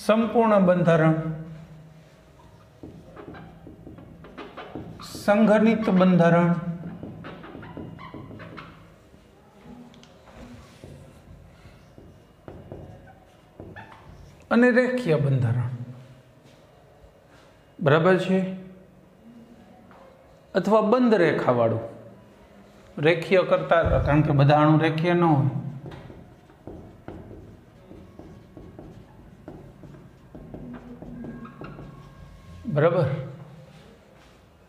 संपूर्ण बंधारण, संघनित बंधारण, અને રેખીય બંધારણ। બરાબર છે? અથવા બંધ રેખાવાળું। રેખીય કરતા, કારણ કે બધા અણુ રેખીય ન હોય। બરાબર।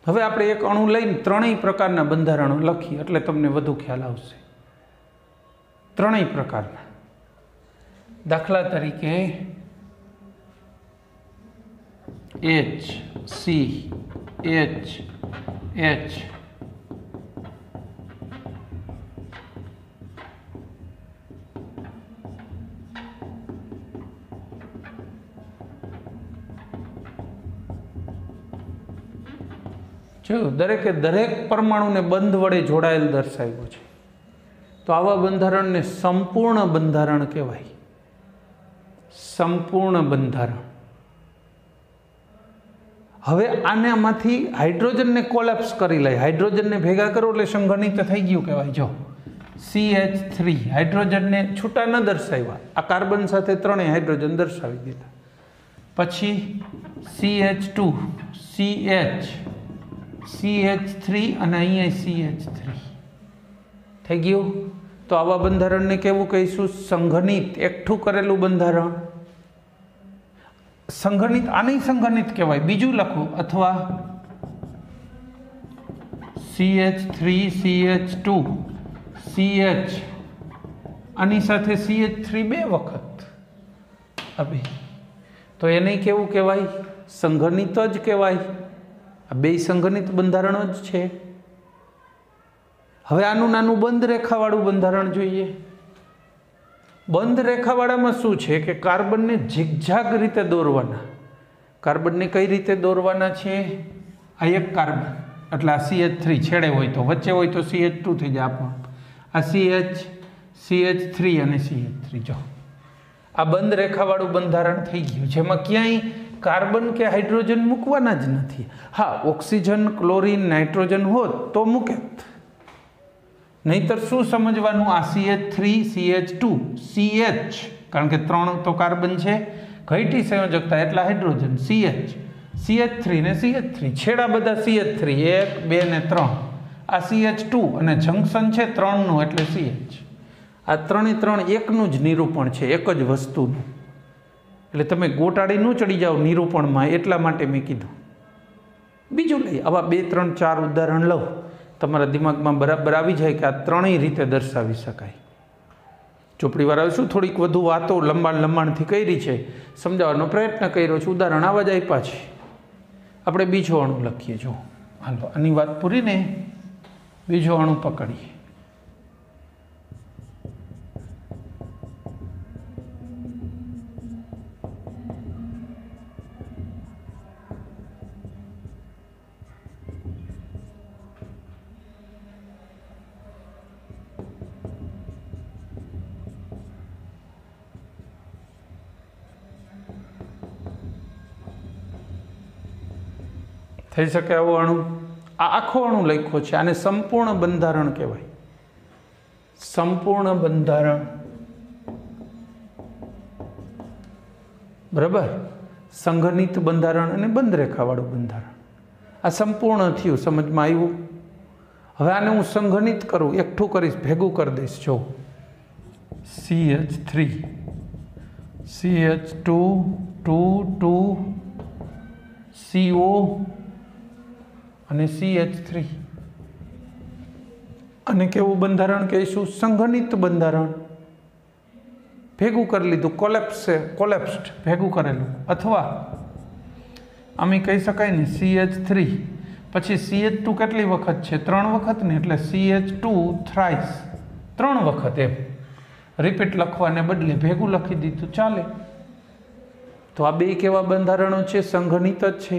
હવે આપણે એક અણુ લઈને ત્રણેય પ્રકારના બંધારણો લખીએ એટલે તમને વધુ ખ્યાલ આવશે। ત્રણેય પ્રકારના। દાખલા તરીકે H C H H જો દરેકે દરેક પરમાણુને બંધ વડે જોડાયેલ દર્શાવ્યું છે, તો આવા બંધારણને સંપૂર્ણ બંધારણ કહેવાય। સંપૂર્ણ બંધારણ। હવે આનામાંથી હાઇડ્રોજનને કોલેપ્સ કરી લે, હાઇડ્રોજનને ભેગા કરો એટલે સંઘનિત થઈ ગયું કહેવાય। જો CH3 હાઇડ્રોજનને છૂટા ન દર્શાવ્યા, આ કાર્બન સાથે ત્રણેય હાઇડ્રોજન દર્શાવી દીધા। પછી CH2 CH CH3 અને અહીંયા CH3 થઈ ગયું। તો આવા બંધારણને કેવું કહીશું? સંઘનિત, એકઠું કરેલું બંધારણ। સંઘનિત, આને સંઘનિત કહેવાય। બીજું લખું, અથવા CH3 CH2 CH આની સાથે CH3 બે વખત હવે, તો એને કેવું કહેવાય? સંઘનિત જ કહેવાય। આ બે સંઘનિત બંધારણો જ છે। હવે આનું નાનું બંધ રેખાવાળું બંધારણ જોઈએ। બંધ રેખાવાળામાં શું છે કે કાર્બનને ઝિગઝાગ રીતે દોરવાના। કાર્બનને કઈ રીતે દોરવાના છે? આ એક કાર્બન એટલે આ CH3 છેડે હોય તો, વચ્ચે હોય તો CH2 થઈ જાય આપોઆપ। આ CH CH3 અને CH3 જો આ બંધ રેખાવાળું બંધારણ થઈ ગયું, જેમાં ક્યાંય કાર્બન કે હાઇડ્રોજન મૂકવાના જ નથી। હા, ઓક્સિજન, ક્લોરીન, નાઇટ્રોજન હોત તો મૂકે, નહીતર શું સમજવાનું? આ CH3 CH2 CH, કારણ કે ત્રણ તો કાર્બન છે, ઘટી સંયોજકતા એટલે હાઇડ્રોજન CH CH3 ને CH3 છેડા બધા CH3 1 2 ને 3, આ CH2 અને જંક્શન છે 3 નું એટલે CH। આ ત્રણે ત્રણ એકનું જ નિરૂપણ છે, એક જ વસ્તુનું। એટલે તમે ગોટાળી ન ચડી જાઓ નિરૂપણમાં, એટલા માટે મેં કીધું। બીજું લઈ, આવા 2 3 4 ઉદાહરણ લઉં, તમારા દિમાગમાં બરાબર આવી જાય કે આ ત્રણેય રીતે દર્શાવી શકાય। ચોપડીવાળાએ શું થોડીક વધુ વાતો લંબાણથી કરી છે, સમજાવવાનો પ્રયત્ન કર્યો છે, ઉદાહરણ આવા જ આપ્યા છે। આપણે બીજો અણુ લખીએ। જો હાલો, આની વાત પૂરી ને, બીજો અણુ પકડીએ। થઈ શકે આવો અણુ? આ આખો અણુ લખ્યો છે, આને સંપૂર્ણ બંધારણ કહેવાય। સંપૂર્ણ બંધારણ। બરાબર? સંઘનિત બંધારણ અને બંધ રેખાવાળું બંધારણ। આ સંપૂર્ણ થયું, સમજમાં આવ્યું? હવે આને હું સંઘનિત કરું, એકઠું કરીશ, ભેગું કરી દઈશ। જો CH3 CH2 2 2 CO અને CH3, અને કેવું બંધારણ કહીશું? સંઘનિત બંધારણ। ભેગું કરી લીધું, કોલેપ્સ્ડ ભેગું કરેલું। અથવા આમ કહી શકાય ને CH3 પછી CH2 કેટલી વખત છે? 3 વખત ને, એટલે CH2 થ્રાઇસ 3 વખત, એમ રિપીટ લખવાને બદલે ભેગું લખી દીધું, ચાલે। તો આ બે કેવા બંધારણો છે? સંઘનિત જ છે।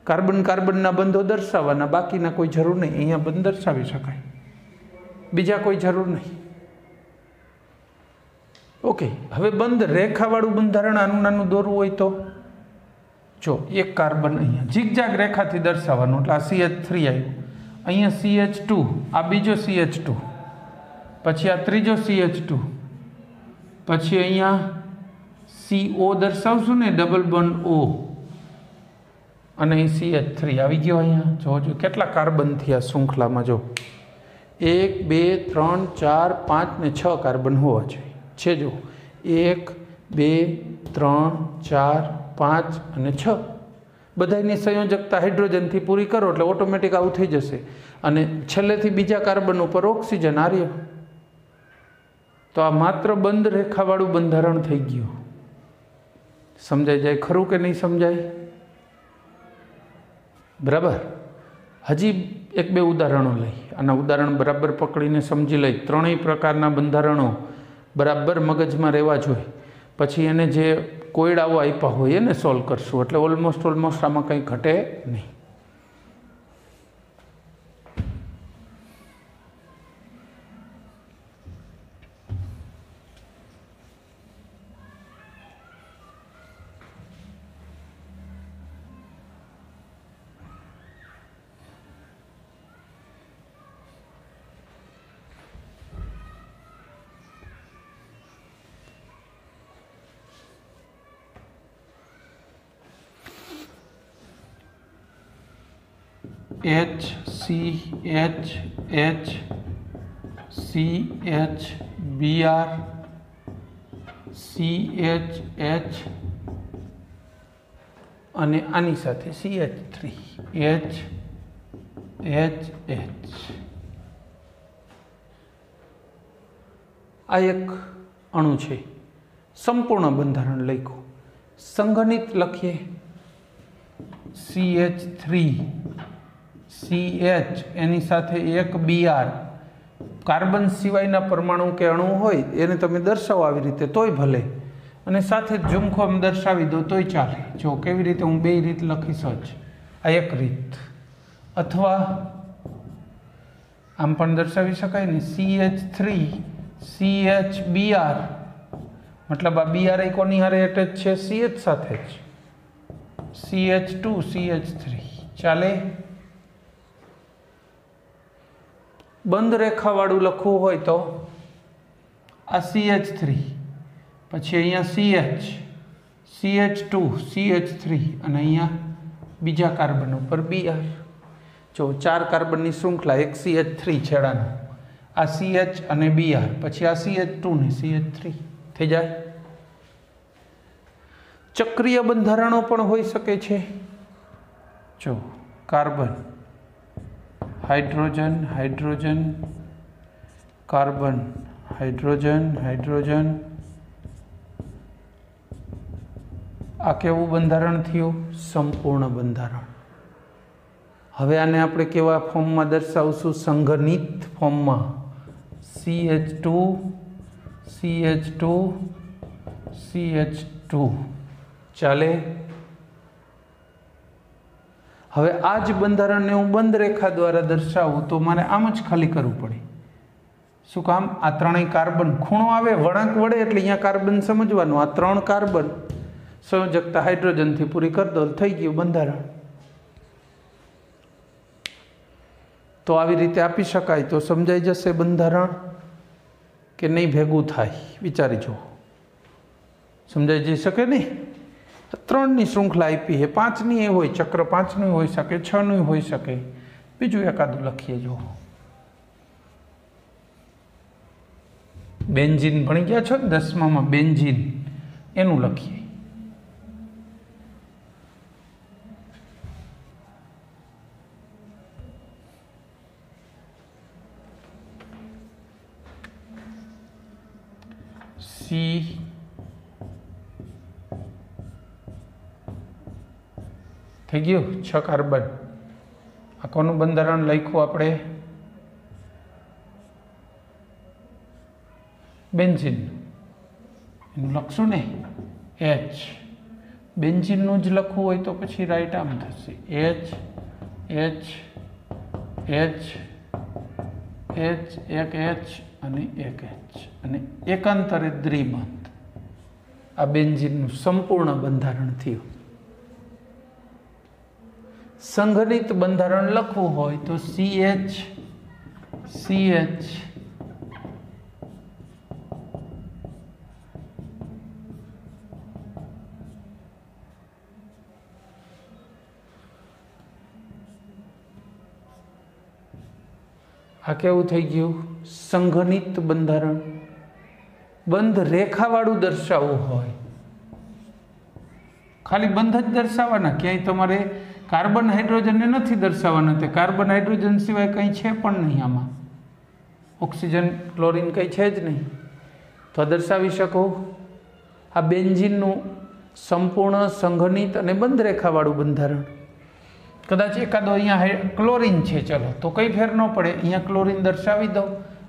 કાર્બનના બંધો દર્શાવવાના, બાકીના કોઈ જરૂર નહીં। અહીંયા બંધ દર્શાવી શકાય, બીજા કોઈ જરૂર નહીં। ओके, हवे बंध रेखावाळुं बंधारण आनुं नानुं दोरवुं होय तो जो एक कार्बन अहींया झिगझैग रेखाथी दर्शाववानुं એટલે આ CH3 આવ્યું, अहींया CH2, आ बीजो CH2, पछी आ त्रीजो CH2, पछी अहींया CO दर्शावशुं ने डबल बॉन्ड O અને CH3 આવી ગયો। અહીંયા જોજો કેટલા કાર્બન થયા શૃંખલામાં, જો 1 2 3 4 5 ને 6 કાર્બન હોવા જોઈએ છે। જો 1 2 3 4 5 અને 6 બધાની સંયોજકતા હાઇડ્રોજનથી પૂરી કરો એટલે ઓટોમેટિક આવું થઈ જશે। અને છેલ્લેથી બીજા કાર્બન ઉપર ઓક્સિજન આર્ય, તો આ માત્ર બંધ રેખાવાળું બંધારણ થઈ ગયું। સમજાઈ જાય ખરું કે નહીં સમજાય? બરાબર। હજી એક બે ઉદાહરણો લઈ, આના ઉદાહરણ બરાબર પકડીને સમજી લઈ। ત્રણેય પ્રકારના બંધારણો બરાબર મગજમાં રહેવા જોઈએ, પછી એને જે કોયડાઓ આપ્યા હોય એને સોલ્વ કરશું એટલે ઓલમોસ્ટ આમાં કંઈ ઘટે નહીં। H C H H C H Br C H H અને આની સાથે CH3 H H H। આ એક અણુ છે, સંપૂર્ણ બંધારણ લખ્યું। સંઘનિત લખીએ CH3 CH એની સાથે એક Br, કાર્બન સિવાયના પરમાણુ કે અણુ હોય એને તમે દર્શાવો આવી રીતે તોય ભલે, અને સાથે ઝુમખોમ દર્શાવી દો તોય ચાલે। જો કેવી રીતે હું બે રીત લખીશ જ, આ એક રીત, અથવા આમ પણ દર્શાવી શકાય ને CH3 CH Br, મતલબ આ Br એ કોની હારે એટેચ છે? CH સાથે જ, CH2 CH3 ચાલે। બંધ રેખાવાળું લખવું હોય તો આ CH3, પછી અહીંયા CH CH2 CH3 અને અહીંયા બીજા કાર્બન ઉપર Br। જો 4 કાર્બનની શૃંખલા, એક CH3 છેડાનો, આ CH અને Br, પછી આ CH2 ને CH3 થઈ જાય। ચક્રીય બંધારણો પણ હોઈ શકે છે। જો carbon hydrogen hydrogen carbon hydrogen hydrogen, आ केवुं बंधारण थयुं? संपूर्ण बंधारण। हवे आने आपणे केवा फॉर्ममां दर्शावशुं? संघनित फॉर्ममां। CH2 CH2 CH2 चाले। હવે આ જ બંધારણને હું બંધ રેખા દ્વારા દર્શાવું તો મારે આમ જ ખાલી કરવું પડે। શું કામ? આ ત્રણેય કાર્બન ખૂણો આવે વળાંક વડે એટલે અહીંયા કાર્બન સમજવાનું, આ 3 કાર્બન સંયોજકતા હાઇડ્રોજનથી પૂરી કરી દો, થઈ ગયું બંધારણ। તો આવી રીતે આપી શકાય તો સમજાઈ જશે બંધારણ કે નહીં? ભેગું થાય વિચારી જુઓ, સમજાઈ જઈ શકે નહીં? 3 ની શૃંખલા આપી છે, 5 ની એ હોય, ચક્ર 5 નું હોઈ શકે, 6 નું હોઈ શકે, બીજું એકાદું લખીએ। જો બેન્ઝીન ભણી ગયા છો 10મામાં, બેન્ઝીન એનું લખીએ। C થઈ ગયું 6 કાર્બન। આ કોનું બંધારણ લખ્યું આપણે? બેન્ઝીન, એનું લખશું ને H। બેન્ઝીનનું જ લખવું હોય તો પછી રાઈટ આમ થશે H H H H, એક H અને એક H અને એકાંતરે દ્વિબંધ આ બેન્ઝીનનું સંપૂર્ણ બંધારણ થયું। સંઘનિત બંધારણ લખવું હોય તો CH CH આ કેવું થઈ ગયું સંઘનિત બંધારણ। બંધ રેખાવાળું દર્શાવવું હોય ખાલી બંધ જ દર્શાવવાના, ક્યાંય તમારે કાર્બન હાઇડ્રોજનને નથી દર્શાવવાના, તે કાર્બન હાઇડ્રોજન સિવાય કંઈ છે પણ નહીં, આમાં ઓક્સિજન ક્લોરીન કંઈ છે જ નહીં, તો દર્શાવી શકો। આ બેન્ઝીનનું સંપૂર્ણ સંઘનિત અને બંધ રેખાવાળું બંધારણ। કદાચ એકાદો અહીંયા ક્લોરીન છે, ચલો તો કંઈ ફેર ન પડે, અહીંયા ક્લોરીન દર્શાવી દો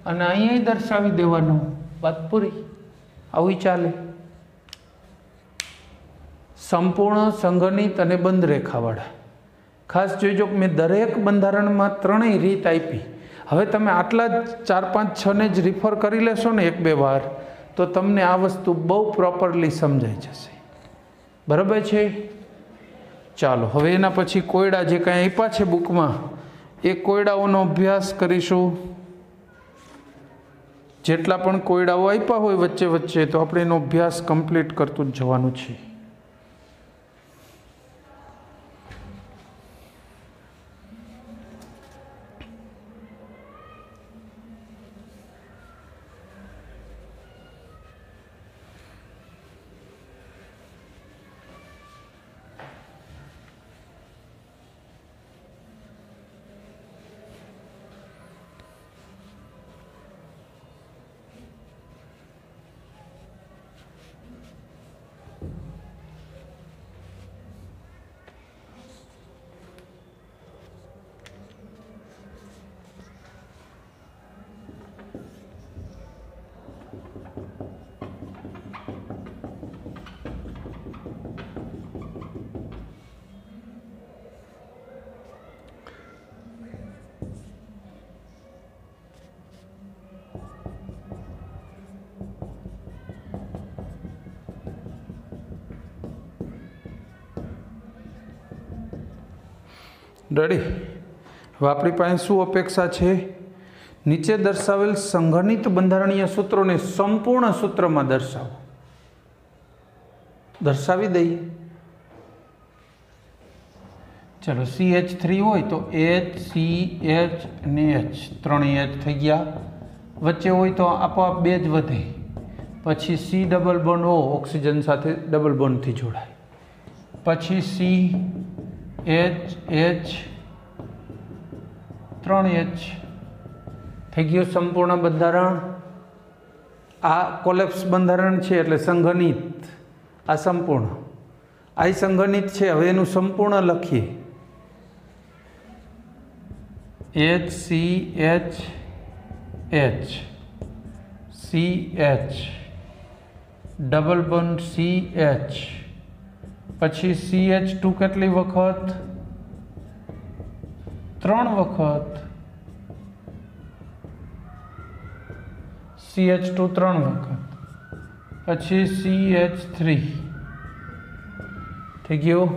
અને અહીંયા દર્શાવી દેવાનો, વાત પૂરી, આવું ચાલે। સંપૂર્ણ સંઘનિત અને બંધ રેખાવાળા ખાસ જોઈજો કે મેં દરેક બંધારણમાં ત્રણેય રીત આપી। હવે તમે આટલા જ 4, 5, 6 ને જ રિફર કરી લેશો ને 1-2 વાર તો તમને આ વસ્તુ બહુ પ્રોપરલી સમજાઈ જશે, બરાબર છે? ચાલો હવે એના પછી કોયડા જે કાંઈ આપ્યા છે બુકમાં એ કોયડાઓનો અભ્યાસ કરીશું। જેટલા પણ કોયડાઓ આપ્યા હોય વચ્ચે વચ્ચે તો આપણે એનો અભ્યાસ કમ્પ્લીટ કરતું જ જવાનું છે। રેડી? હવે આપણી પાસે શું અપેક્ષા છે? નીચે દર્શાવેલ સંઘનિત બંધારણીય સૂત્રોને સંપૂર્ણ સૂત્રમાં દર્શાવો। દર્શાવી દઈએ। ચલો CH3 હોય તો H C H અને H, ત્રણેય H થઈ ગયા। વચ્ચે હોય તો આપોઆપ 2 જ વધે, પછી C double bond O oxygen સાથે ડબલ બોન્ડથી જોડાય, પછી C H H 3H થઈ ગયું સંપૂર્ણ બંધારણ। આ કોલેપ્સ બંધારણ છે એટલે સંઘનિત, આ સંપૂર્ણ, આ સંઘનિત છે। હવે એનું સંપૂર્ણ લખીએ HCH H CH double bond CH, પછી CH2 કેટલી વખત? 3 વખત, CH2 3 વખત, પછી CH3 થઈ ગયું।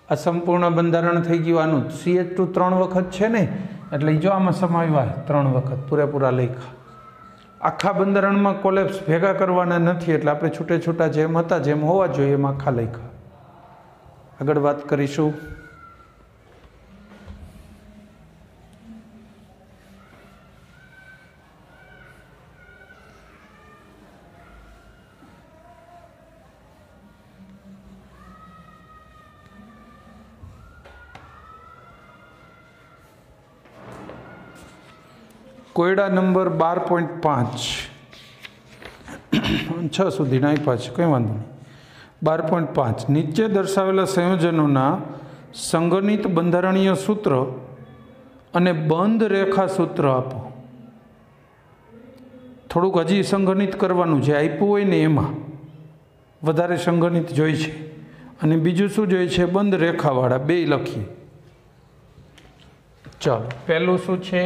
આ સંપૂર્ણ બંધારણ થઈ ગયું આનું। CH2 3 વખત છે ને એટલે જો આમાં સમાવ્યા 3 વખત પૂરેપૂરા લખ્યા। આખા બંધારણમાં કોલેપ્સ ભેગા કરવાના નથી એટલે આપણે છૂટે છૂટા જેમ હતા જેમ હોવા જોઈએ એમ આખા લખ્યા। આગળ વાત કરીશું। કોયડા નંબર 12.5 6 સુધીના આપ્યા છે, કંઈ વાંધો નહીં। 12.5 નીચે દર્શાવેલા સંયોજનોના સંઘનિત બંધારણીય સૂત્ર અને બંધ રેખા સૂત્ર આપો। થોડુંક હજી સંઘનિત કરવાનું છે, આપ્યું હોય ને એમાં વધારે સંઘનિત જોઈ છે, અને બીજું શું જોઈએ છે? બંધ રેખાવાળા, બે લખીએ। ચાલો પહેલું શું છે?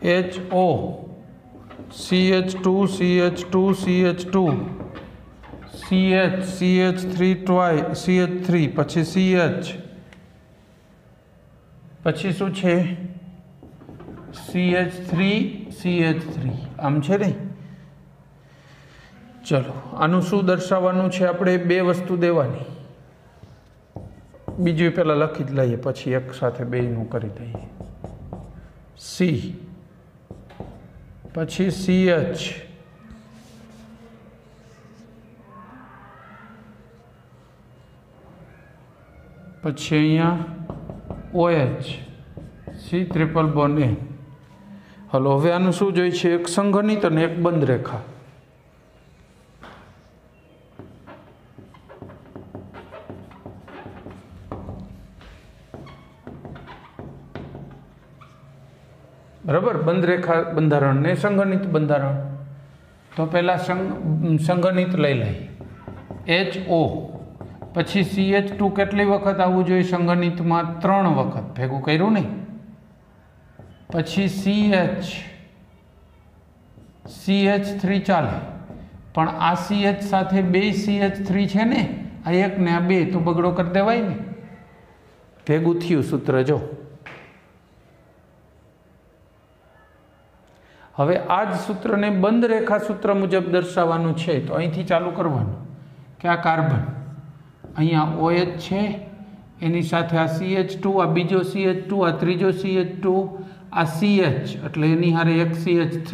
HO CH2 CH2 CH2 CH3 twice CH3 પછી CH પછી શું છે CH3 આમ છે ને। ચલો આનું શું દર્શાવવાનું છે આપણે બે વસ્તુ દેવાની બીજું પહેલા લખી જ લઈએ પછી એક સાથે બેયનું કરી દઈએ C પછી CH પછી અહીંયા OH C triple bond N। Hello હવે આનું શું જોઈએ છે એક સંઘનિત અને એક બંધ રેખા। બરાબર બંધ રેખા બંધારણ ને સંઘનિત બંધારણ તો પહેલા સંઘનિત લઈ લઈએ HO પછી CH2 કેટલી વખત આવવું જોઈએ સંઘનિતમાં 3 વખત ભેગું કર્યું ને પછી CH3 ચાલે પણ આ CH સાથે બે CH3 છે ને આ એક ને આ બે તો બગડો કરી દેવાય ને ભેગું થયું સૂત્ર જો। હવે આ જ સૂત્રને બંધ રેખા સૂત્ર મુજબ દર્શાવવાનું છે તો અહીંથી ચાલુ કરવાનું કે આ કાર્બન અહીંયા OH છે એની સાથે આ CH2 આ બીજો CH2 આ ત્રીજો CH2 આ CH એટલે એની હારે એક CH3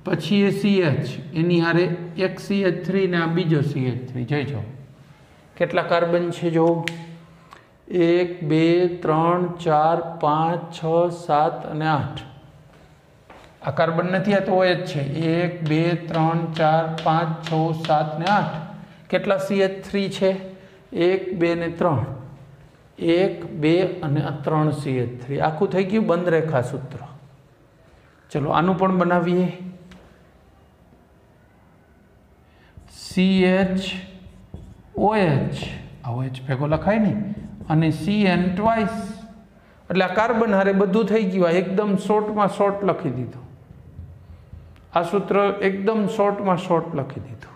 પછી એ CH એની હારે એક CH3 ને આ બીજો CH3 જોઈજો કેટલા કાર્બન છે જો 1 2 3 4 5 6 7 અને 8 આ કાર્બન નથી આ તો OH છે 1 2 3 4 5 6 7 ને 8 કેટલા CH3 છે 1 2 ને 3 1 2 અને 3 CH3 આખું થઈ ગયું બંધ રેખા સૂત્ર। ચલો આનું પણ બનાવીએ CHOH આ OH ભેગો લખાય ને અને CN ટ્વાઇસ એટલે આ કાર્બન હારે બધું થઈ ગયું આ એકદમ શોર્ટમાં શોર્ટ લખી દીધું આ સૂત્ર એકદમ શોર્ટમાં શોર્ટ લખી દીધું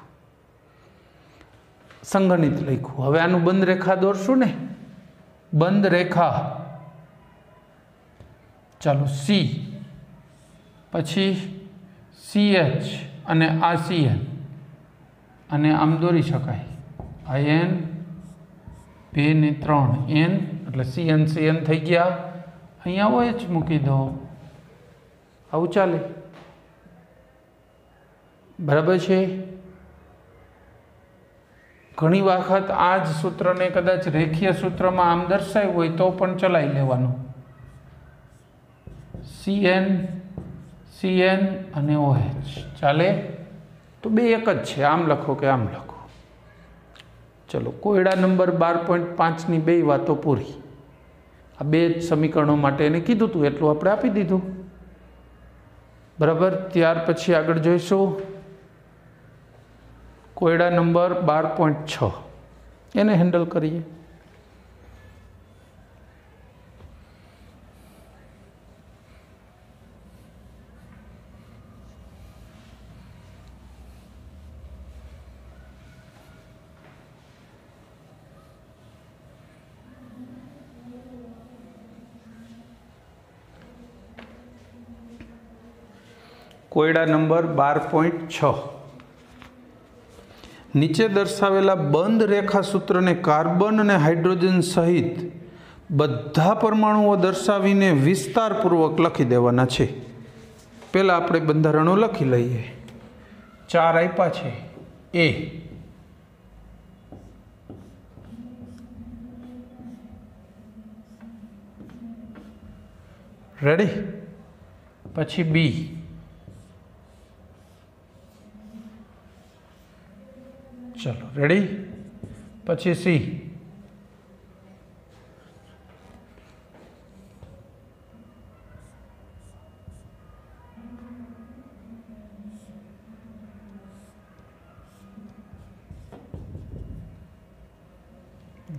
સંઘનિત લખ્યું। હવે આનું બંધ રેખા દોરશું ને બંધ રેખા ચાલો C પછી CH અને આ CN અને આમ દોરી શકાય IN 2 ને 3 N એટલે CN થઈ ગયા અહીંયા OH મૂકી દો આવું ચાલે બરાબર છે। ઘણી વખત આ જ સૂત્રને કદાચ રેખીય સૂત્રમાં આમ દર્શાવ્યું હોય તો પણ ચલાવી લેવાનું CN અને OH ચાલે તો બે એક જ છે આમ લખો કે આમ લખો। ચલો કોયડા નંબર 12.5 ની બે વાતો પૂરી આ બે સમીકરણો માટે એને કીધું હતું એટલું આપણે આપી દીધું બરાબર। ત્યાર પછી આગળ જોઈશું કોયડા નંબર 12.6 એને હેન્ડલ કરીએ। કોયડા નંબર 12.6 નીચે દર્શાવેલા બંધ રેખા સૂત્રને કાર્બન અને હાઇડ્રોજન સહિત બધા પરમાણુઓ દર્શાવીને વિસ્તારપૂર્વક લખી દેવાના છે। પહેલા આપણે બંધારણો લખી લઈએ 4 આપ્યા છે A રેડી પછી B चलो रेडी પછી C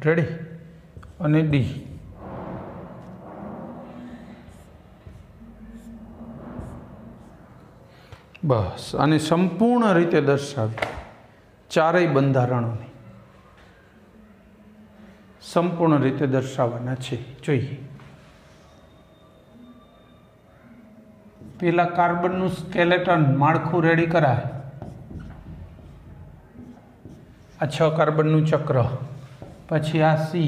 રેડી અને D बस आने संपूर्ण रीते दर्शावी चारेय बंधारणोने संपूर्ण रीते दर्शाववाना छे। जोईए पेला कार्बननुं स्केलेटन माळखुं रेडी कराय। आ 6 कार्बननुं चक्र, पछी आ सी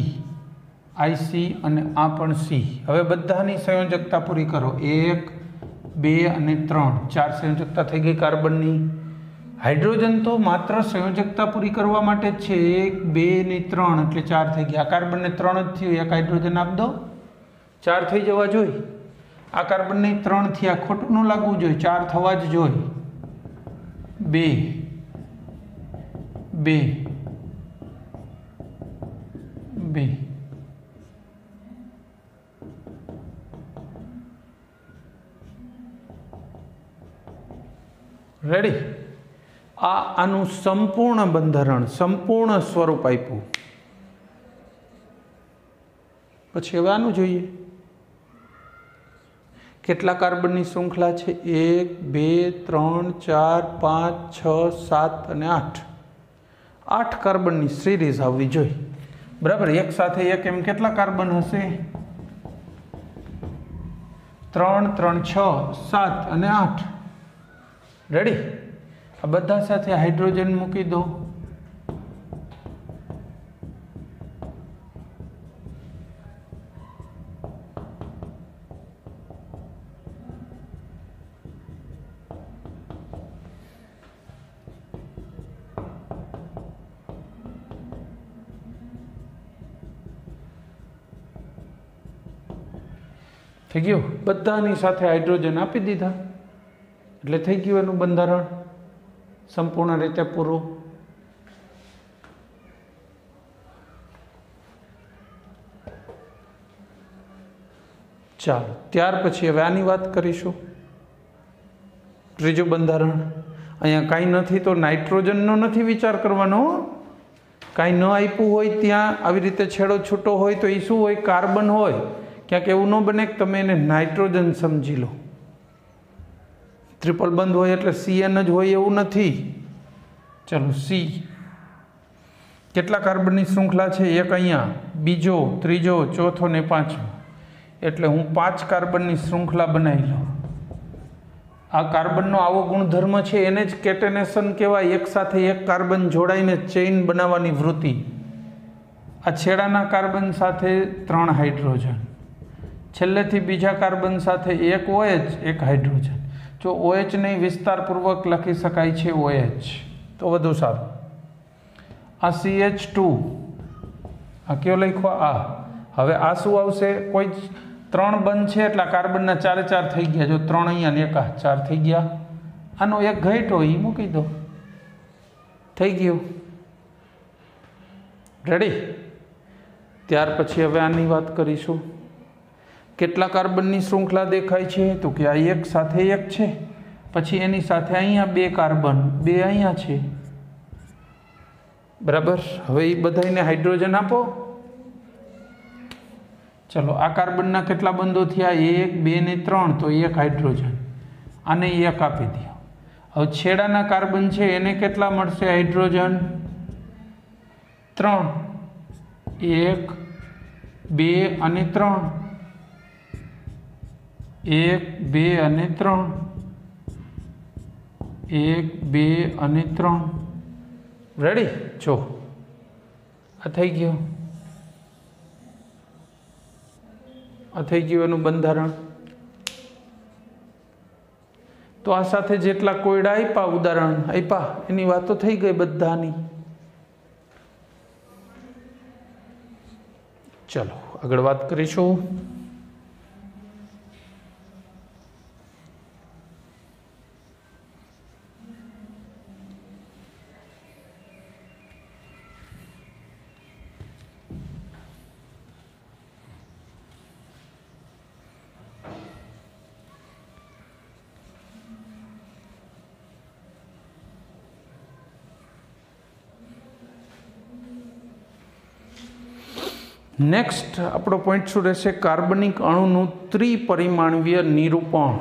आईसी अने आ पण सी। हवे बधानी संयोजकता पूरी करो। 1 2 અને 3 4 संयोजकता थई गई कार्बननी। हाइड्रोजन तो मात्र संयोजकता पूरी करवा माटे ज छे। 1 2 ने 3 એટલે 4 થઈ ગયા। આ કાર્બન ને 3 જ થયું, એક હાઇડ્રોજન આપ દો 4 થઈ જવા જોઈએ। આ કાર્બન ને 3 થયા, ખોટું ન લાગવું જોઈએ, 4 થવા જ જોઈએ। 2 2 2 रेडी। आनु संपूर्ण बंधारण संपूर्ण स्वरूप आप्युं। पछी हवे आनुं जोईए केटला कार्बननी श्रृंखला छे। 1 2 3 4 5 6 7 અને 8 8 कार्बननी सीरीज आववी जोईए। बराबर। एक साथे एक एम केटला कार्बन हशे? 3 3 6 7 અને 8। रेडी। आ बधा साथे हाइड्रोजन मूकी दो। थई गयुं। बधानी साथे हाइड्रोजन आपी दीधा એટલે થઈ ગયું એનું બંધારણ संपूर्ण रीते पूरु। चलो त्यार पछी हवे आनी वात करीशुं। त्रीजું બંધારણ। अहींया कांई नथी तो नाइट्रोजननो नथी विचार करवानो। कांई न आप्युं होय त्यां आवी रीते छेड़ो छूटो होय तो ए शुं होय? कार्बन होय। क्यांक एवुं न बने के तमे एने नाइट्रोजन समजी लो। ट्रिपल बंध होय एटले CN ज होय एवुं नथी। चलो सी केटला कार्बननी श्रृंखला छे? एक अहींया, बीजो, त्रीजो, चौथो ने पांचमो। एटले हूँ 5 कार्बननी श्रृंखला बनावी लऊं। आ कार्बननो आवो गुणधर्म छे एने ज केटेनेशन कहेवाय। एक साथे एक कार्बन जोड़ाईने चेइन बनाववानी वृत्ति। आ छेड़ाना कार्बन साथे 3 हाइड्रोजन, छेल्लेथी बीजा कार्बन साथे एक OH एक हाइड्रोजन। जो OH ने विस्तारपूर्वक लखी शकाय छे OH तो वधु सारूं। आ CH2 आ क्यो लख्यो? आ। हवे आ शुं आवशे? कोई 3 बंध छे એટલે કાર્બનના 4 4 થઈ ગયા। જો 3 અહીંયા ને 1 4 થઈ ગયા। આનો એક ઘટ્યો ઈ મૂકી દો, થઈ ગયું। રેડી। ત્યાર પછી હવે આની વાત કરીશું। કેટલા કાર્બનની શ્રૃંખલા દેખાય છે? તો કે આ એક સાથે એક છે, પછી એની સાથે અહીંયા 2 કાર્બન, 2 અહીંયા છે। बराबर। हवे ई बधाईने हाइड्रोजन आपो। चलो आ कार्बनना केटला बंधो थया? 1 2 ने 3 तो 1 हाइड्रोजन, आने 1 आपी दियो। हवे छेड़ाना कार्बन छे एने केटला मळशे हाइड्रोजन? 3 1 2 અને 3 1 2 અને 3 1 2 અને 3। रेडी। जो आ थई गयो, आ थई गयुं एनुं बंधारण। तो आ साथे जेटला कोयडा आप्या, उदाहरण आप्या, एनी वातो थई गई बधानी। चलो आगळ वात करीशुं। नेक्स्ट आपणो पॉइंट शुं रहेशे? कार्बनिक अणुनुं त्रिपरिमाणीय निरूपण।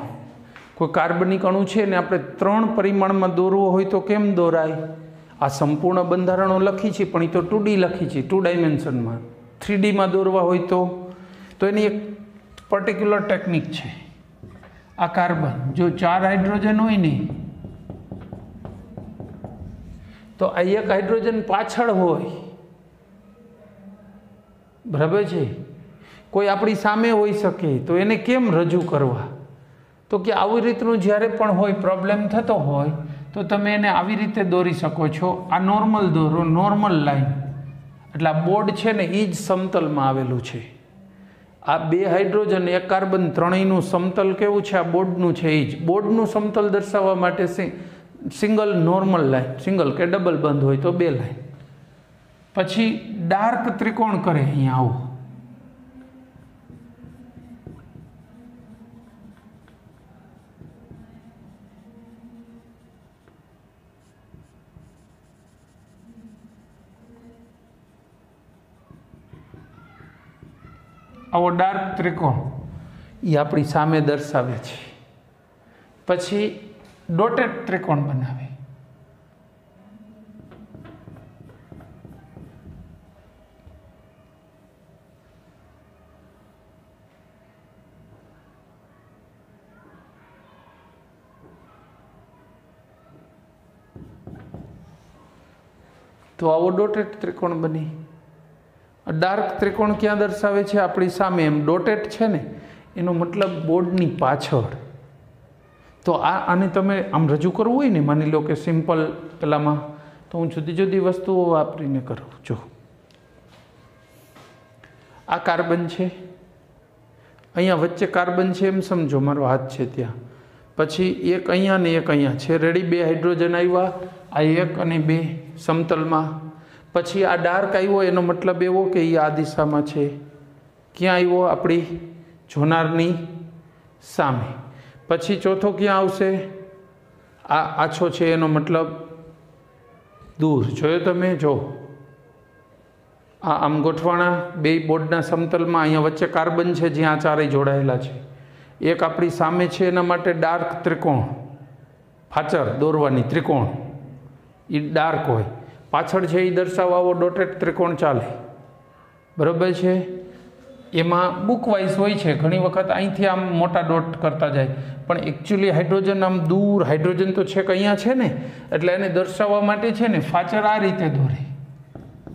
કોઈ કાર્બનિક અણુ છે ને આપણે 3 પરિમાણમાં દોરવો હોય તો કેમ દોરાય? આ સંપૂર્ણ બંધારણો લખી છે પણ એ તો 2D લખી છે, 2 ડાયમેન્શનમાં. 3Dમાં દોરવા હોય તો એની એક પર્ટિક્યુલર ટેકનિક છે. આ કાર્બન જો 4 હાઇડ્રોજન હોય ને તો આ એક હાઇડ્રોજન પાછળ હોય, બરાબર છે. કોઈ આપણી સામે હોઈ શકે તો એને કેમ રજૂ કરવા? તો કે આવી રીતનું જ્યારે પણ હોય, પ્રોબ્લેમ થતો હોય તો તમે એને આવી રીતે દોરી શકો છો. આ નોર્મલ દોરો, નોર્મલ લાઈન. એટલે આ બોર્ડ છે ને એ જ સમતલમાં આવેલું છે. આ 2 હાઇડ્રોજન 1 કાર્બન ત્રણેયનું સમતલ કેવું છે? આ બોર્ડનું છે. એ જ બોર્ડનું સમતલ દર્શાવવા માટે સિંગલ નોર્મલ લાઈન, સિંગલ કે ડબલ બંધ હોય તો 2 લાઈન. પછી ડાર્ક ત્રિકોણ કરે અહીંયા આવું. આવો ડાર્ક ત્રિકોણ એ આપણી સામે દર્શાવે છે. પછી ડોટેડ ત્રિકોણ બનાવે. તો આવો ડોટેડ ત્રિકોણ બની. ડાર્ક ત્રિકોણ ક્યાં દર્શાવે છે? આપણી સામે. એમ ડોટેડ છે ને એનો મતલબ બોર્ડની પાછળ. તો આને તમે આમ રજૂ કરવું હોય ને, માની લો કે સિમ્પલ પેલામાં, તો હું જુદી જુદી વસ્તુઓ વાપરીને કરું. જો આ કાર્બન છે, અહીંયા વચ્ચે કાર્બન છે એમ સમજો, મારો હાથ છે ત્યાં. પછી એક અહીંયા ને એક અહીંયા છે. રેડી? 2 હાઇડ્રોજન આવ્યા, આ 1 અને 2 સમતલમાં. પછી આ ડાર્ક આવ્યો એનો મતલબ એવો કે એ આ દિશામાં છે. ક્યાં આવ્યો? આપણી જોનારની સામે. પછી ચોથો ક્યાં આવશે? આ આછો છે એનો મતલબ દૂર. જોયો તમે? જો આ આમ ગોઠવાણા 2 બોર્ડના સમતલમાં. અહીંયા વચ્ચે કાર્બન છે જ્યાં ચારેય જોડાયેલા છે. એક આપણી સામે છે એના માટે ડાર્ક ત્રિકોણ, પાછળ દોરવાની ત્રિકોણ એ ડાર્ક હોય. પાછળ છે એ દર્શાવવા આવો ડોટેડ ત્રિકોણ ચાલે, બરાબર છે. એમાં બુકવાઇઝ હોય છે. ઘણી વખત અહીંથી આમ મોટા ડોટ કરતા જાય, પણ એકચ્યુઅલી હાઇડ્રોજન આમ દૂર, હાઇડ્રોજન તો છેક અહીંયા છે ને, એટલે એને દર્શાવવા માટે છે ને ફાચર આ રીતે દોરે.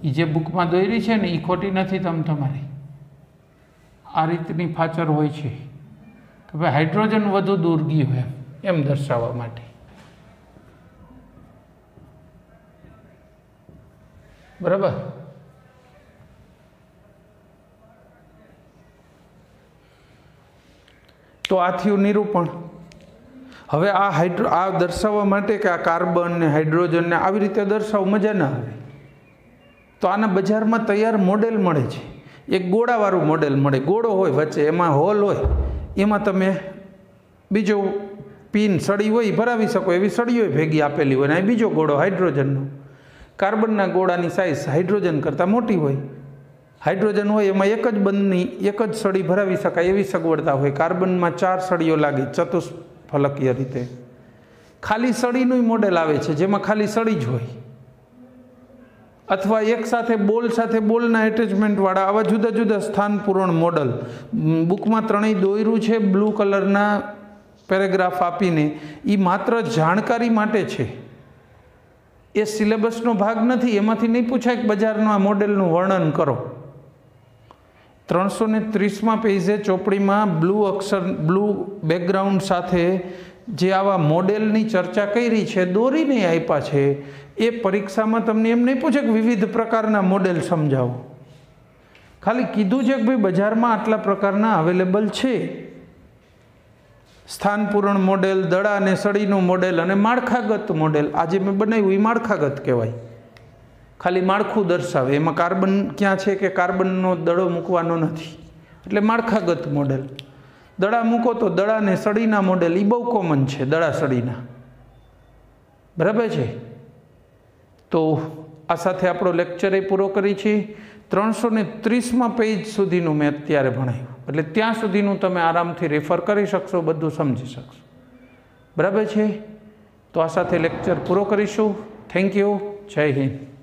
એ જે બુકમાં દોરી છે ને એ ખોટી નથી. તમારી આ રીતની ફાચર હોય છે કે ભાઈ હાઇડ્રોજન વધુ દૂર ગયું એમ દર્શાવવા માટે. બરાબર? તો આ થયું નિરૂપણ. હવે આ દર્શાવવા માટે કે આ કાર્બન ને હાઇડ્રોજન ને આવી રીતે દર્શાવવું મજા ના આવે, તો આના બજારમાં તૈયાર મોડેલ મળે છે. એક ગોળાવાળું મોડેલ મળે. ગોળો હોય વચ્ચે, એમાં હોલ હોય, એમાં તમે બીજો પિન સળી હોય ભરાવી શકો. એવી સળીઓ ભેગી આપેલી હોય. અને બીજો ગોળો હાઇડ્રોજનનો. કાર્બનના ગોળાની સાઇઝ હાઇડ્રોજન કરતાં મોટી હોય. હાઇડ્રોજન હોય એમાં એક જ બંધની એક જ સળી ભરાવી શકાય એવી સગવડતા હોય. કાર્બનમાં 4 સળીઓ લાગે ચતુષ્ફલકીય રીતે. ખાલી સળીનું મોડેલ આવે છે જેમાં ખાલી સળી જ હોય, અથવા એક સાથે બોલના એટેચમેન્ટવાળા આવા જુદા જુદા સ્થાન પૂરણ મોડલ. બુકમાં 3 દોર્યું છે બ્લુ કલરના પેરેગ્રાફ આપીને. એ માત્ર જાણકારી માટે છે, એ સિલેબસનો ભાગ નથી. એમાંથી નહીં પૂછાય કે બજારનું આ મોડેલનું વર્ણન કરો. 330માં પેજે ચોપડીમાં બ્લુ બેકગ્રાઉન્ડ સાથે જે આવા મોડેલની ચર્ચા કરી છે, દોરીને આપ્યા છે. એ પરીક્ષામાં તમને એમ નહીં પૂછે કે વિવિધ પ્રકારના મોડેલ સમજાવો. ખાલી કીધું છે કે ભાઈ બજારમાં આટલા પ્રકારના અવેલેબલ છે. સ્થાન પૂરણ મોડેલ, દડા અને સળીનું મોડેલ અને માળખાગત મોડેલ. આજે મેં બનાવ્યું એ માળખાગત કહેવાય. ખાલી માળખું દર્શાવે. એમાં કાર્બન ક્યાં છે કે કાર્બનનો દડો મૂકવાનો નથી, એટલે માળખાગત મોડેલ. દડા મૂકો તો દડા અને સળીના મોડેલ એ બહુ કોમન છે. દડા સળીના, બરાબર છે. તો આ સાથે આપણો લેક્ચર એ પૂરો કરી છે. 330માં પેજ સુધીનું મેં અત્યારે ભણાવ્યું, એટલે ત્યાં સુધીનું તમે આરામથી રેફર કરી શકશો, બધું સમજી શકશો. બરાબર છે? તો આ સાથે લેક્ચર પૂરો કરીશું. Thank you. જય હિન્દ.